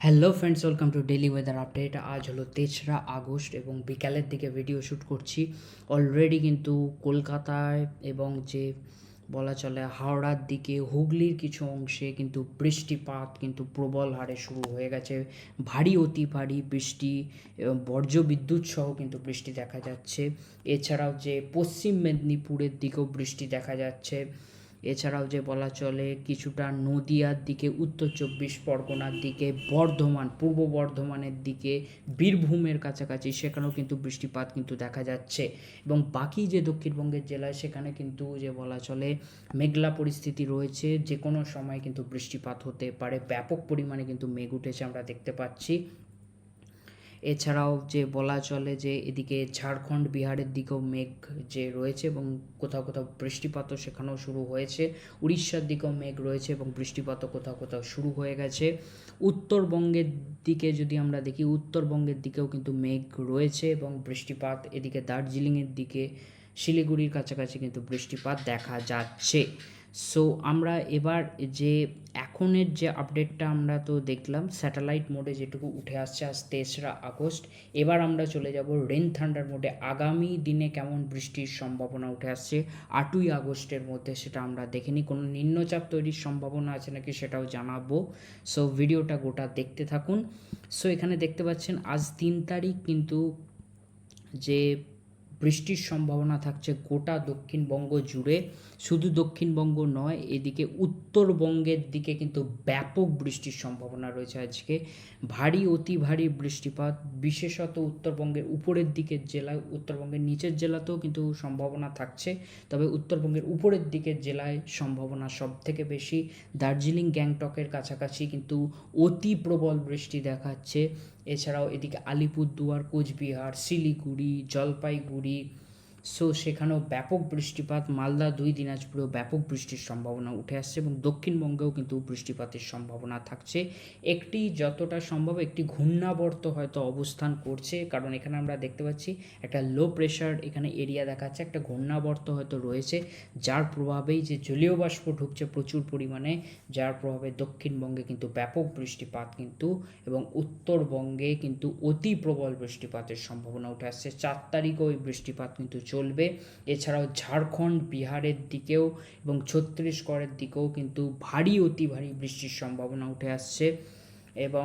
Hello friends, welcome to daily weather update. আজ হলো 3রা August এবং বিকালের দিকে ভিডিও শ্যুট করছি। অলরেডি কিন্তু কলকাতায় এবং যে বলা চলে হাওড়ার দিকে হুগলির কিছু অংশে কিন্তু বৃষ্টিপাত কিন্তু প্রবল হারে শুরু হয়ে গেছে। ভারী অতি ভারী বৃষ্টি এবং বজ্র বিদ্যুৎ সহ কিন্তু বৃষ্টি দেখা যাচ্ছে। এছাড়াও যে পশ্চিম মেদিনীপুরের দিকেও বৃষ্টি দেখা যাচ্ছে। এছাড়াও যে বলা চলে কিছুটা নদিয়ার দিকে, উত্তর চব্বিশ পরগনার দিকে, বর্ধমান, পূর্ব বর্ধমানের দিকে, বীরভূমের কাছাকাছি সেখানেও কিন্তু বৃষ্টিপাত কিন্তু দেখা যাচ্ছে। এবং বাকি যে দক্ষিণবঙ্গের জেলায় সেখানে কিন্তু যে বলা চলে মেঘলা পরিস্থিতি রয়েছে, যে কোনো সময় কিন্তু বৃষ্টিপাত হতে পারে। ব্যাপক পরিমাণে কিন্তু মেঘ উঠেছে আমরা দেখতে পাচ্ছি। এছাড়াও যে বলা চলে যে এদিকে ঝাড়খণ্ড বিহারের দিকেও মেঘ যে রয়েছে এবং কোথাও কোথাও বৃষ্টিপাতও সেখানেও শুরু হয়েছে। উড়িষ্যার দিকেও মেঘ রয়েছে এবং বৃষ্টিপাতও কোথাও কোথাও শুরু হয়ে গেছে। উত্তরবঙ্গের দিকে যদি আমরা দেখি, উত্তরবঙ্গের দিকেও কিন্তু মেঘ রয়েছে এবং বৃষ্টিপাত এদিকে দার্জিলিংয়ের দিকে, শিলিগুড়ির কাছাকাছি কিন্তু বৃষ্টিপাত দেখা যাচ্ছে। সো আমরা এবার যে এখনের যে আপডেটটা আমরা তো দেখলাম স্যাটেলাইট মোডে যেটুকু উঠে আসছে আজ 3রা আগস্ট। এবার আমরা চলে যাব রেন থান্ডার মোডে। আগামী দিনে কেমন বৃষ্টির সম্ভাবনা উঠে আসছে 8ই আগস্টের মধ্যে সেটা আমরা দেখে নিই। কোনো নিম্নচাপ তৈরির সম্ভাবনা আছে নাকি সেটাও জানাবো। সো ভিডিওটা গোটা দেখতে থাকুন। সো এখানে দেখতে পাচ্ছেন আজ 3 তারিখ কিন্তু যে বৃষ্টির সম্ভাবনা থাকছে গোটা দক্ষিণবঙ্গ জুড়ে। শুধু দক্ষিণবঙ্গ নয়, এদিকে উত্তরবঙ্গের দিকে কিন্তু ব্যাপক বৃষ্টির সম্ভাবনা রয়েছে আজকে। ভারী অতি ভারী বৃষ্টিপাত, বিশেষত উত্তরবঙ্গের উপরের দিকের জেলায়, উত্তরবঙ্গের নিচের জেলাতেও কিন্তু সম্ভাবনা থাকছে, তবে উত্তরবঙ্গের উপরের দিকের জেলায় সম্ভাবনা সব থেকে বেশি। দার্জিলিং গ্যাংটকের কাছাকাছি কিন্তু অতি প্রবল বৃষ্টি দেখাচ্ছে। এছাড়াও এদিকে আলিপুরদুয়ার, কোচবিহার, শিলিগুড়ি, জলপাইগুড়ি, সো সেখানেও ব্যাপক বৃষ্টিপাত। মালদা 2 দিনাজপুরেও ব্যাপক বৃষ্টির সম্ভাবনা উঠে আসছে এবং দক্ষিণবঙ্গেও কিন্তু বৃষ্টিপাতের সম্ভাবনা থাকছে। একটি যতটা সম্ভব একটি ঘূর্ণাবর্ত হয়তো অবস্থান করছে, কারণ এখানে আমরা দেখতে পাচ্ছি একটা লো প্রেশার এখানে এরিয়া দেখাচ্ছে, একটা ঘূর্ণাবর্ত হয়তো রয়েছে, যার প্রভাবেই যে জলীয় বাষ্প ঢুকছে প্রচুর পরিমাণে, যার প্রভাবে দক্ষিণবঙ্গে কিন্তু ব্যাপক বৃষ্টিপাত কিন্তু এবং উত্তরবঙ্গে কিন্তু অতি প্রবল বৃষ্টিপাতের সম্ভাবনা উঠে আসছে। 4 তারিখও ওই বৃষ্টিপাত কিন্তু চলবে। এছাড়াও ঝাড়খণ্ড বিহারের দিকেও এবং ছত্তিশগড়ের দিকেও কিন্তু ভারী অতি ভারী বৃষ্টির সম্ভাবনা উঠে আসছে এবং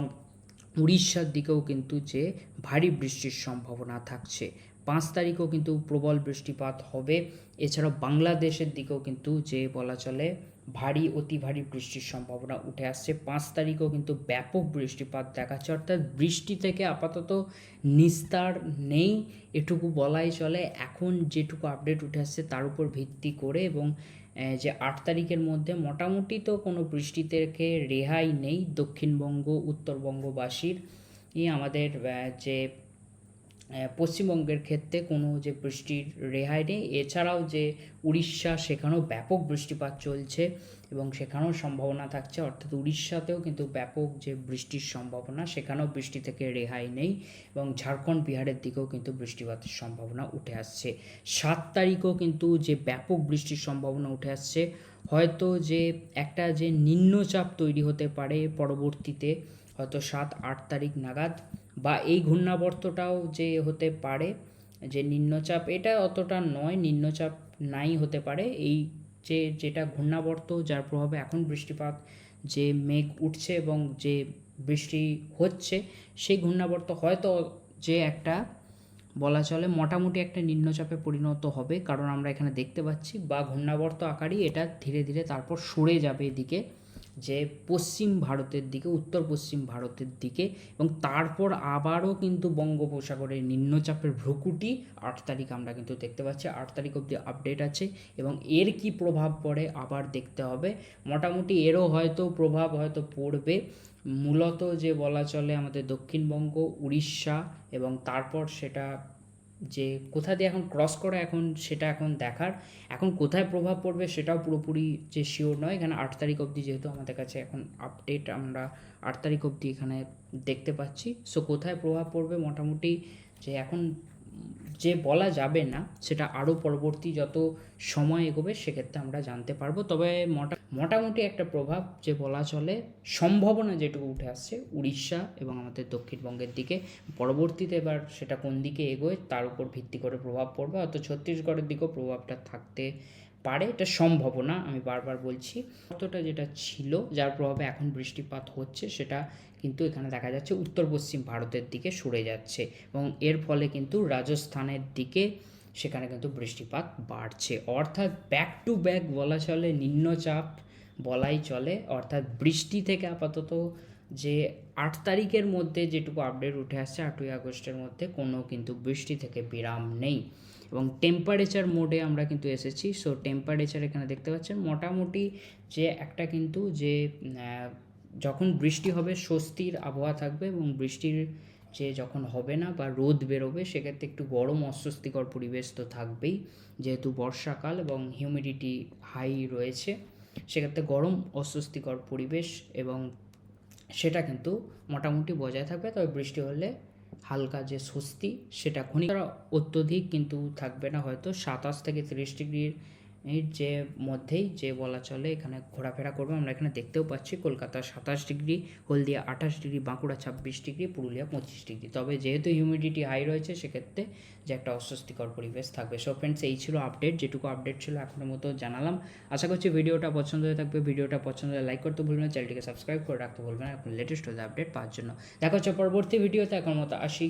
উড়িষ্যার দিকেও কিন্তু যে ভারী বৃষ্টির সম্ভাবনা থাকছে। 5 তারিখও কিন্তু প্রবল বৃষ্টিপাত হবে। এছাড়াও বাংলাদেশের দিকেও কিন্তু যে বলা চলে ভারী অতি ভারী বৃষ্টির সম্ভাবনা উঠে আসছে। 5 তারিখেও কিন্তু ব্যাপক বৃষ্টিপাত দেখাচ্ছে, অর্থাৎ বৃষ্টি থেকে আপাতত নিস্তার নেই এটুকু বলাই চলে এখন যেটুকু আপডেট উঠে আসছে তার উপর ভিত্তি করে। এবং যে 8 তারিখের মধ্যে মোটামুটি তো কোনো বৃষ্টি থেকে রেহাই নেই দক্ষিণবঙ্গ উত্তরবঙ্গবাসীর। আমাদের যে পশ্চিমবঙ্গের ক্ষেত্রে কোনো যে বৃষ্টির রেহাই নেই। এছাড়াও যে উড়িষ্যা, সেখানেও ব্যাপক বৃষ্টিপাত চলছে এবং সেখানেও সম্ভাবনা থাকছে, অর্থাৎ উড়িষ্যাতেও কিন্তু ব্যাপক যে বৃষ্টির সম্ভাবনা, সেখানেও বৃষ্টি থেকে রেহাই নেই এবং ঝাড়খণ্ড বিহারের দিকেও কিন্তু বৃষ্টিপাতের সম্ভাবনা উঠে আসছে। 7 তারিখও কিন্তু যে ব্যাপক বৃষ্টির সম্ভাবনা উঠে আসছে, হয়তো যে একটা যে নিম্নচাপ তৈরি হতে পারে পরবর্তীতে, হয়তো 7-8 তারিখ নাগাদ, বা এই ঘূর্ণাবর্তটাও যে হতে পারে যে নিম্নচাপ, এটা অতটা নয়, নিম্নচাপ নাই হতে পারে। এই যে যেটা ঘূর্ণাবর্ত যার প্রভাবে এখন বৃষ্টিপাত যে মেঘ উঠছে এবং যে বৃষ্টি হচ্ছে, সেই ঘূর্ণাবর্ত হয়তো যে একটা বলা চলে মোটামুটি একটা নিম্নচাপে পরিণত হবে, কারণ আমরা এখানে দেখতে পাচ্ছি, বা ঘূর্ণাবর্ত আকারই এটা ধীরে ধীরে তারপর সরে যাবে এদিকে যে পশ্চিম ভারতের দিকে, উত্তর পশ্চিম ভারতের দিকে, এবং তারপর আবারও কিন্তু বঙ্গোপসাগরের নিম্নচাপের ভ্রুকুটি 8 তারিখ আমরা কিন্তু দেখতে পাচ্ছি। 8 তারিখ অবধি আপডেট আছে এবং এর কি প্রভাব পড়ে আবার দেখতে হবে। মোটামুটি এরও হয়তো প্রভাব হয়তো পড়বে, মূলত যে বলা চলে আমাদের দক্ষিণবঙ্গ, উড়িষ্যা, এবং তারপর সেটা যে কোথা দিয়ে এখন ক্রস করে এখন সেটা এখন দেখার। এখন কোথায় প্রভাব পড়বে সেটাও পুরোপুরি যে শিওর নয়। এখানে 8 তারিখ অবধি যেহেতু আমাদের কাছে এখন আপডেট, আমরা 8 তারিখ অবধি এখানে দেখতে পাচ্ছি। সো কোথায় প্রভাব পড়বে মোটামুটি যে এখন যে বলা যাবে না, সেটা আরও পরবর্তী যত সময় এগোবে সেক্ষেত্রে আমরা জানতে পারবো। তবে মোটামুটি একটা প্রভাব যে বলা চলে, সম্ভাবনা যেটুকু উঠে আসছে উড়িষ্যা এবং আমাদের দক্ষিণবঙ্গের দিকে। পরবর্তীতে এবার সেটা কোন দিকে এগোয় তার উপর ভিত্তি করে প্রভাব পড়বে, হয়তো ছত্তিশগড়ের দিকেও প্রভাবটা থাকতে পারে, এটা সম্ভাবনা। আমি বারবার বলছি, অতটা যেটা ছিল যার প্রভাবে এখন বৃষ্টিপাত হচ্ছে সেটা কিন্তু এখানে দেখা যাচ্ছে উত্তর পশ্চিম ভারতের দিকে সরে যাচ্ছে, এবং এর ফলে কিন্তু রাজস্থানের দিকে সেখানে কিন্তু বৃষ্টিপাত বাড়ছে। অর্থাৎ ব্যাক টু ব্যাক বলা চলে নিম্নচাপ বলাই চলে। অর্থাৎ বৃষ্টি থেকে আপাতত যে 8 তারিখের মধ্যে যেটুকু আপডেট উঠে আসছে 8ই আগস্টের মধ্যে কোনো কিন্তু বৃষ্টি থেকে বিরাম নেই। এবং টেম্পারেচার মোডে আমরা কিন্তু এসেছি। সো টেম্পারেচার এখানে দেখতে পাচ্ছেন মোটামুটি যে একটা কিন্তু যে যখন বৃষ্টি হবে স্বস্তির আবহাওয়া থাকবে, এবং বৃষ্টির যে যখন হবে না বা রোদ বেরোবে সেক্ষেত্রে একটু গরম অস্বস্তিকর পরিবেশ তো থাকবেই, যেহেতু বর্ষাকাল এবং হিউমিডিটি হাই রয়েছে সেক্ষেত্রে গরম অস্বস্তিকর পরিবেশ এবং সেটা কিন্তু মোটামুটি বজায় থাকবে। তবে বৃষ্টি হলে হালকা যে স্বস্তি সেটা ক্ষণিক অত্যধিক কিন্তু থাকবে না, হয়তো 27 থেকে 30 ডিগ্রির যে মধ্যেই যে বলা চলে এখানে ঘোরাফেরা করবে। আমরা এখানে দেখতেও পাচ্ছি কলকাতা 27 ডিগ্রি, হলদিয়া 28 degree, Bankura 26 degree, Purulia 25 degree. তবে যেহেতু হিউমিডিটি হাই রয়েছে সেক্ষেত্রে যে একটা অস্বস্তিকর পরিবেশ থাকবে। সো ফ্রেন্ডস, এই ছিল আপডেট, যেটুকু আপডেট ছিল এখনের মতো জানালাম। আশা করছি ভিডিওটা পছন্দ হয়ে থাকবে। ভিডিওটা পছন্দ হলে লাইক করতে ভুলবেন না, চ্যানেলটিকে সাবস্ক্রাইব করে রাখতে ভুলবেন না এখন লেটেস্ট আপডেট পাওয়ার জন্য। দেখা হচ্ছে পরবর্তী ভিডিওতে। এখন মতো আসি।